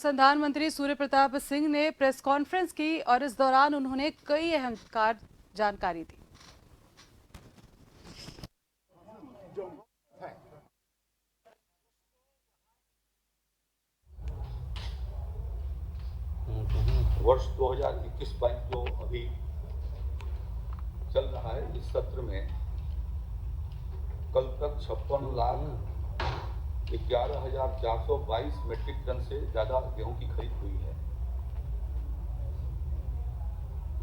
अनुसंधान मंत्री सूर्य प्रताप सिंह ने प्रेस कॉन्फ्रेंस की और इस दौरान उन्होंने कई अहम जानकारी दी। वर्ष 2021-22 जो अभी चल रहा है, इस सत्र में कल तक 56,11,422 मेट्रिक टन से ज्यादा गेहूं की खरीद हुई है।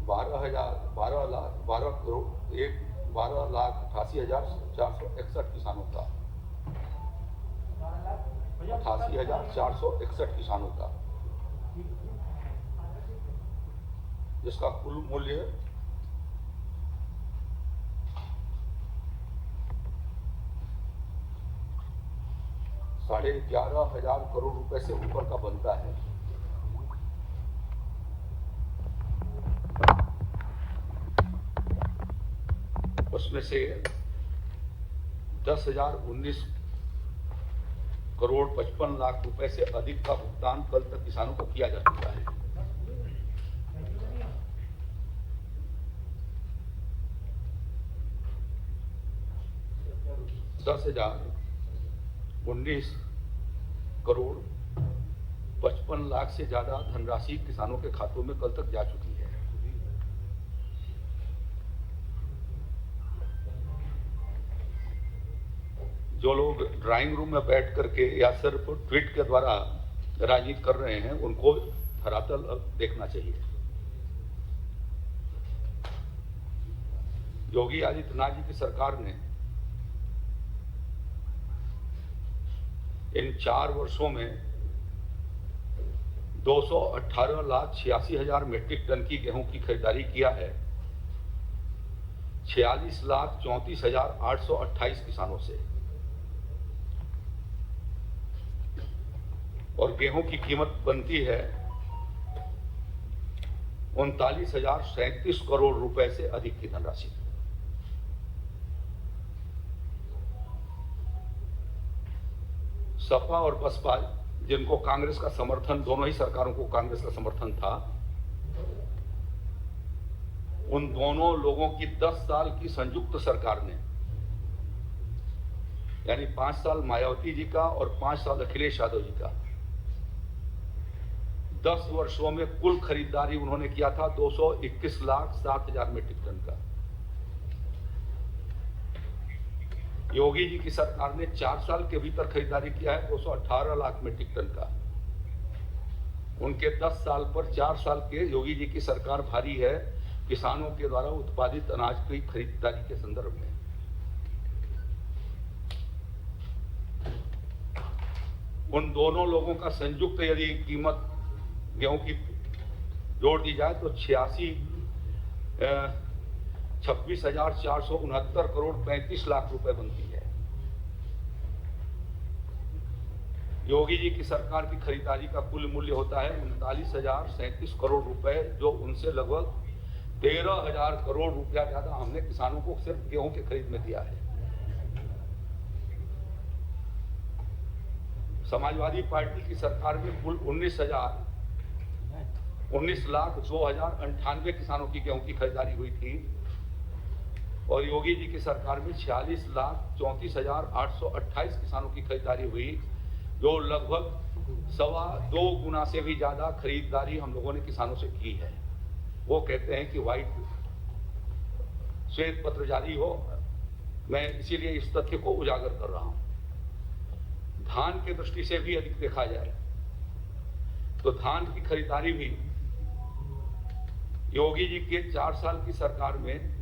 12,88,461 किसानों का 88,461 किसानों का, जिसका कुल मूल्य 11,500 करोड़ रुपए से ऊपर का बनता है। उसमें से 10,019 करोड़ 55 लाख रुपए से अधिक का भुगतान कल तक किसानों को किया जा चुका है। $10,019 करोड़ 55 लाख से ज्यादा धनराशि किसानों के खातों में कल तक जा चुकी है। जो लोग ड्राइंग रूम में बैठ करके या सिर्फ ट्वीट के द्वारा राजनीति कर रहे हैं, उनको धरातल देखना चाहिए। योगी आदित्यनाथ जी की सरकार ने इन 4 वर्षों में 218,86,000 मेट्रिक टन की गेहूं की खरीदारी किया है 46,34,828 किसानों से, और गेहूं की कीमत बनती है 39,037 करोड़ रुपए से अधिक की धनराशि। सपा और बसपा, जिनको कांग्रेस का समर्थन, दोनों ही सरकारों को कांग्रेस का समर्थन था, उन दोनों लोगों की 10 साल की संयुक्त सरकार ने, यानी 5 साल मायावती जी का और 5 साल अखिलेश यादव जी का, 10 वर्षों में कुल खरीदारी उन्होंने किया था 221,07,000 मेट्रिक टन का। योगी जी की सरकार ने 4 साल के भीतर खरीदारी किया है 218 लाख मेट्रिक टन का। उनके 10 साल पर 4 साल के योगी जी की सरकार भारी है किसानों के द्वारा उत्पादित अनाज की खरीदारी के संदर्भ में। उन दोनों लोगों का संयुक्त यदि कीमत गेहूं की जोड़ दी जाए तो 26,469 करोड़ 35 लाख रुपए बनती है। योगी जी की सरकार की खरीदारी का कुल मूल्य होता है 39,037 करोड़ रुपए, जो उनसे लगभग 13,000 करोड़ रुपया ज्यादा हमने किसानों को सिर्फ गेहूं के खरीद में दिया है। समाजवादी पार्टी की सरकार में कुल 19,02,098 किसानों की गेहूं की खरीदारी हुई थी, और योगी जी की सरकार में 46,34,828 किसानों की खरीदारी हुई, जो लगभग 2.25 गुना से भी ज्यादा खरीदारी हम लोगों ने किसानों से की है। वो कहते हैं कि श्वेत पत्र जारी हो, मैं इसीलिए इस तथ्य को उजागर कर रहा हूं। धान की दृष्टि से भी यदि देखा जाए तो धान की खरीदारी भी योगी जी के 4 साल की सरकार में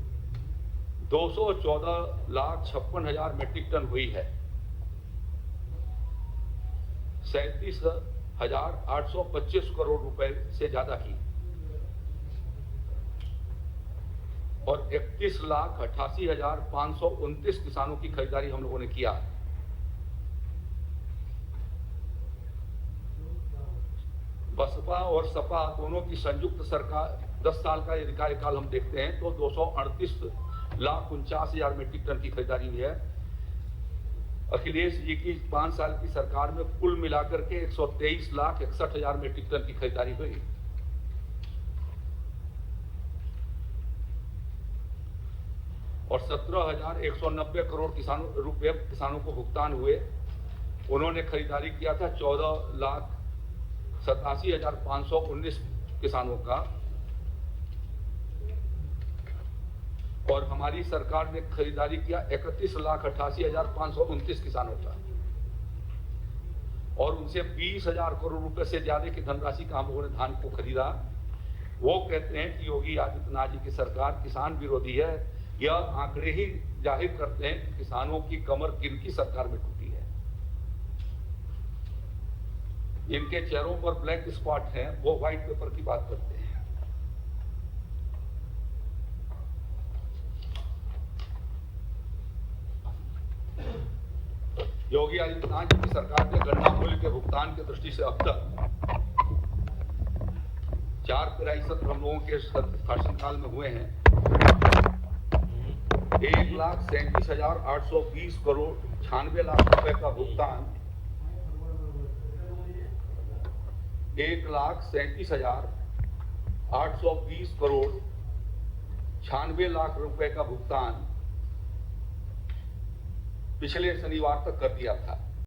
214,56,000 मेट्रिक टन हुई है, 37,825 करोड़ रुपए से ज्यादा की, और 31,88,529 किसानों की खरीदारी हम लोगों ने किया। बसपा और सपा दोनों की संयुक्त सरकार 10 साल का यदि कार्यकाल हम देखते हैं तो 238,49,000 मेट्रिक टन की खरीदारी हुई है, अखिलेश जी की 5 साल की सरकार में कुल मिलाकर के 123,61,000 मीट्रिक टन की खरीदारी हुई। और 17,190 करोड़ रुपए किसानों को भुगतान हुए। उन्होंने खरीदारी किया था 14,87,519 किसानों का, और हमारी सरकार ने खरीदारी किया 31,88,529 किसानों का, और उनसे 20,000 करोड़ रुपए से ज्यादा की धनराशि का हम लोगों ने धान को खरीदा। वो कहते हैं कि योगी आदित्यनाथ जी की सरकार किसान विरोधी है। यह आंकड़े ही जाहिर करते हैं कि किसानों की कमर किनकी सरकार में टूटी है। जिनके चेहरों पर ब्लैक स्पॉट हैं वो व्हाइट पेपर की बात करते हैं। योगी आदित्यनाथ जी की सरकार ने गन्ना मूल्य के भुगतान की दृष्टि से अब तक 4 हम लोगों के शासनकाल में हुए हैं। 1,37,820 करोड़ 96 लाख रुपए का भुगतान, 1,37,820 करोड़ 96 लाख रुपए का भुगतान पिछले शनिवार तक कर दिया था।